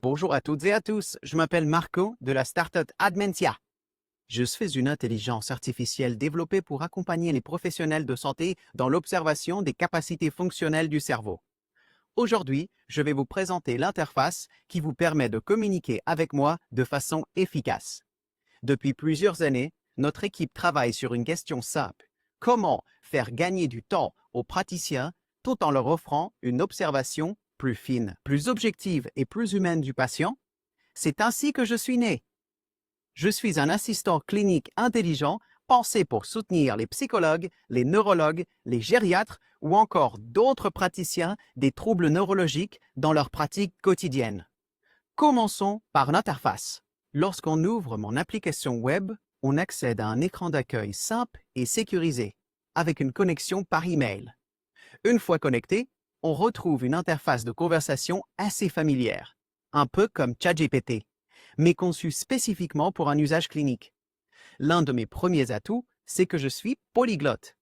Bonjour à toutes et à tous, je m'appelle Marco de la startup Admentia. Je suis une intelligence artificielle développée pour accompagner les professionnels de santé dans l'observation des capacités fonctionnelles du cerveau. Aujourd'hui, je vais vous présenter l'interface qui vous permet de communiquer avec moi de façon efficace. Depuis plusieurs années, notre équipe travaille sur une question simple. Comment faire gagner du temps aux praticiens tout en leur offrant une observation plus fine, plus objective et plus humaine du patient? C'est ainsi que je suis né. Je suis un assistant clinique intelligent pensé pour soutenir les psychologues, les neurologues, les gériatres ou encore d'autres praticiens des troubles neurologiques dans leur pratique quotidienne. Commençons par l'interface. Lorsqu'on ouvre mon application web, on accède à un écran d'accueil simple et sécurisé, avec une connexion par email. Une fois connecté, on retrouve une interface de conversation assez familière, un peu comme ChatGPT, mais conçue spécifiquement pour un usage clinique. L'un de mes premiers atouts, c'est que je suis polyglotte.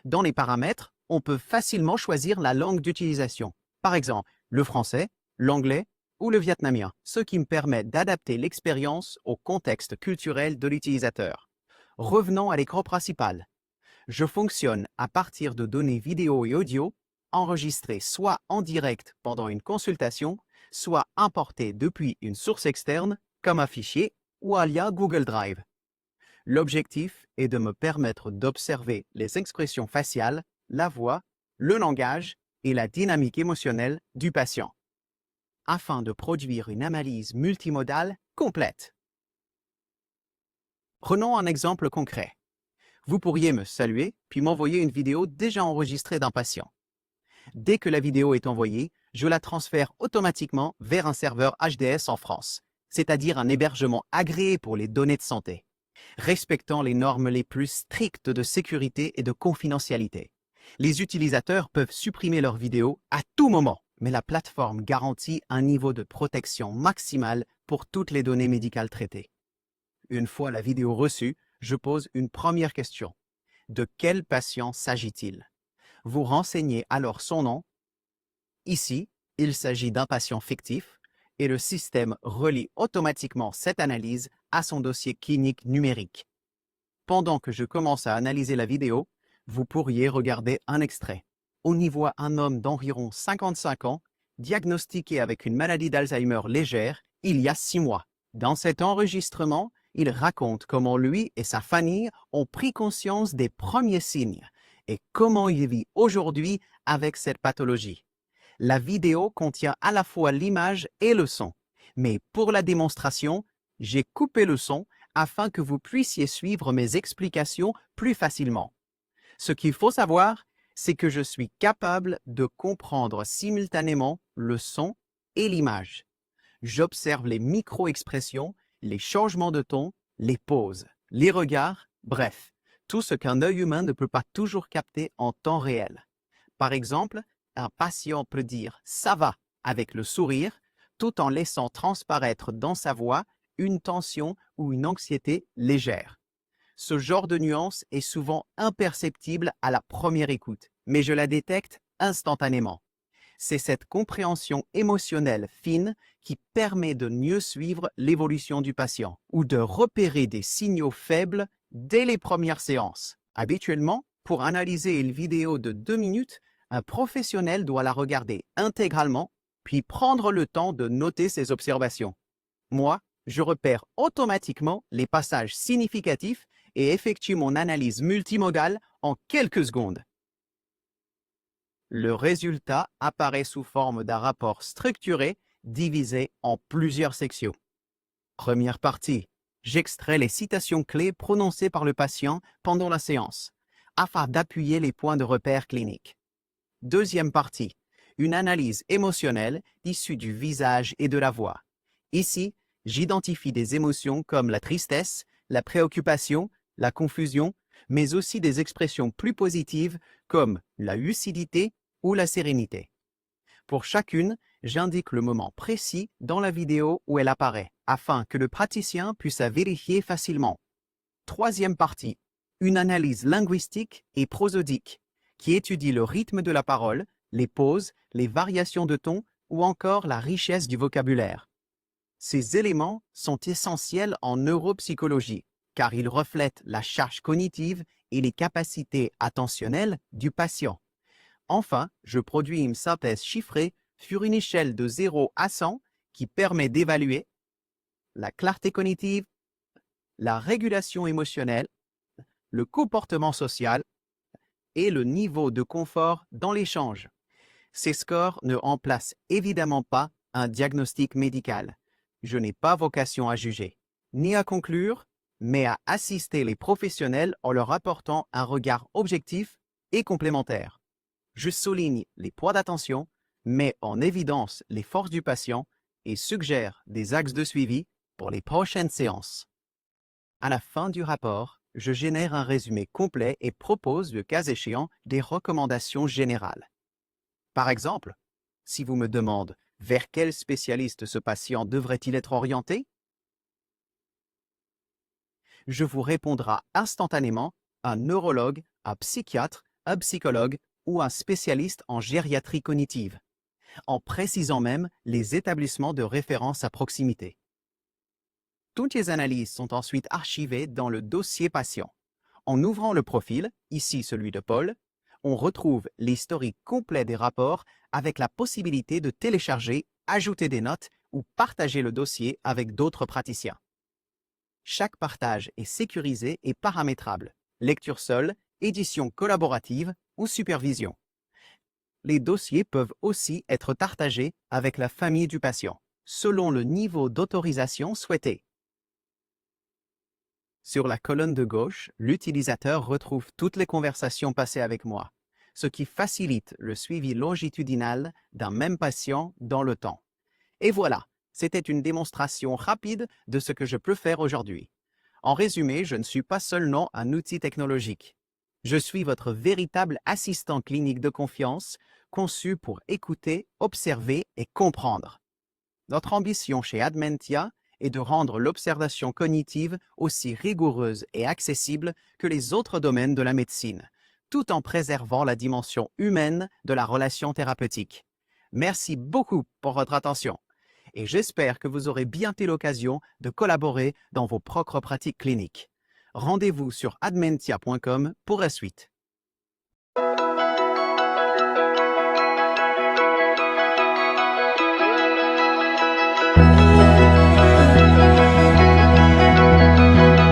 Dans les paramètres, on peut facilement choisir la langue d'utilisation. Par exemple, le français, l'anglais ou le vietnamien, ce qui me permet d'adapter l'expérience au contexte culturel de l'utilisateur. Revenons à l'écran principal. Je fonctionne à partir de données vidéo et audio enregistrées soit en direct pendant une consultation, soit importées depuis une source externe comme un fichier ou un lien Google Drive. L'objectif est de me permettre d'observer les expressions faciales, la voix, le langage et la dynamique émotionnelle du patient, afin de produire une analyse multimodale complète. Prenons un exemple concret. Vous pourriez me saluer puis m'envoyer une vidéo déjà enregistrée d'un patient. Dès que la vidéo est envoyée, je la transfère automatiquement vers un serveur HDS en France, c'est-à-dire un hébergement agréé pour les données de santé, respectant les normes les plus strictes de sécurité et de confidentialité. Les utilisateurs peuvent supprimer leurs vidéos à tout moment, mais la plateforme garantit un niveau de protection maximal pour toutes les données médicales traitées. Une fois la vidéo reçue, je pose une première question. De quel patient s'agit-il? Vous renseignez alors son nom. Ici, il s'agit d'un patient fictif et le système relie automatiquement cette analyse à son dossier clinique numérique. Pendant que je commence à analyser la vidéo, vous pourriez regarder un extrait. On y voit un homme d'environ 55 ans, diagnostiqué avec une maladie d'Alzheimer légère il y a 6 mois. Dans cet enregistrement, il raconte comment lui et sa famille ont pris conscience des premiers signes et comment il vit aujourd'hui avec cette pathologie. La vidéo contient à la fois l'image et le son, mais pour la démonstration, j'ai coupé le son afin que vous puissiez suivre mes explications plus facilement. Ce qu'il faut savoir, c'est que je suis capable de comprendre simultanément le son et l'image. J'observe les micro-expressions, les changements de ton, les pauses, les regards, bref, tout ce qu'un œil humain ne peut pas toujours capter en temps réel. Par exemple, un patient peut dire « ça va » avec le sourire, tout en laissant transparaître dans sa voix une tension ou une anxiété légère. Ce genre de nuance est souvent imperceptible à la première écoute, mais je la détecte instantanément. C'est cette compréhension émotionnelle fine qui permet de mieux suivre l'évolution du patient ou de repérer des signaux faibles dès les premières séances. Habituellement, pour analyser une vidéo de 2 minutes, un professionnel doit la regarder intégralement, puis prendre le temps de noter ses observations. Moi, je repère automatiquement les passages significatifs et effectue mon analyse multimodale en quelques secondes. Le résultat apparaît sous forme d'un rapport structuré divisé en plusieurs sections. Première partie, j'extrais les citations clés prononcées par le patient pendant la séance, afin d'appuyer les points de repère cliniques. Deuxième partie, une analyse émotionnelle issue du visage et de la voix. Ici, j'identifie des émotions comme la tristesse, la préoccupation, la confusion, mais aussi des expressions plus positives comme la lucidité ou la sérénité. Pour chacune, j'indique le moment précis dans la vidéo où elle apparaît, afin que le praticien puisse la vérifier facilement. Troisième partie, une analyse linguistique et prosodique, qui étudie le rythme de la parole, les pauses, les variations de ton ou encore la richesse du vocabulaire. Ces éléments sont essentiels en neuropsychologie, car ils reflètent la charge cognitive et les capacités attentionnelles du patient. Enfin, je produis une synthèse chiffrée sur une échelle de 0 à 100 qui permet d'évaluer la clarté cognitive, la régulation émotionnelle, le comportement social et le niveau de confort dans l'échange. Ces scores ne remplacent évidemment pas un diagnostic médical. Je n'ai pas vocation à juger, ni à conclure, mais à assister les professionnels en leur apportant un regard objectif et complémentaire. Je souligne les points d'attention, mets en évidence les forces du patient et suggère des axes de suivi pour les prochaines séances. À la fin du rapport, je génère un résumé complet et propose, le cas échéant, des recommandations générales. Par exemple, si vous me demandez vers quel spécialiste ce patient devrait-il être orienté, je vous répondrai instantanément un neurologue, un psychiatre, un psychologue ou un spécialiste en gériatrie cognitive, en précisant même les établissements de référence à proximité. Toutes les analyses sont ensuite archivées dans le dossier patient. En ouvrant le profil, ici celui de Paul, on retrouve l'historique complet des rapports avec la possibilité de télécharger, ajouter des notes ou partager le dossier avec d'autres praticiens. Chaque partage est sécurisé et paramétrable, lecture seule, édition collaborative ou supervision. Les dossiers peuvent aussi être partagés avec la famille du patient, selon le niveau d'autorisation souhaité. Sur la colonne de gauche, l'utilisateur retrouve toutes les conversations passées avec moi, ce qui facilite le suivi longitudinal d'un même patient dans le temps. Et voilà, c'était une démonstration rapide de ce que je peux faire aujourd'hui. En résumé, je ne suis pas seulement un outil technologique. Je suis votre véritable assistant clinique de confiance, conçu pour écouter, observer et comprendre. Notre ambition chez Admentia est de rendre l'observation cognitive aussi rigoureuse et accessible que les autres domaines de la médecine, tout en préservant la dimension humaine de la relation thérapeutique. Merci beaucoup pour votre attention et j'espère que vous aurez bientôt l'occasion de collaborer dans vos propres pratiques cliniques. Rendez-vous sur admentia.com pour la suite.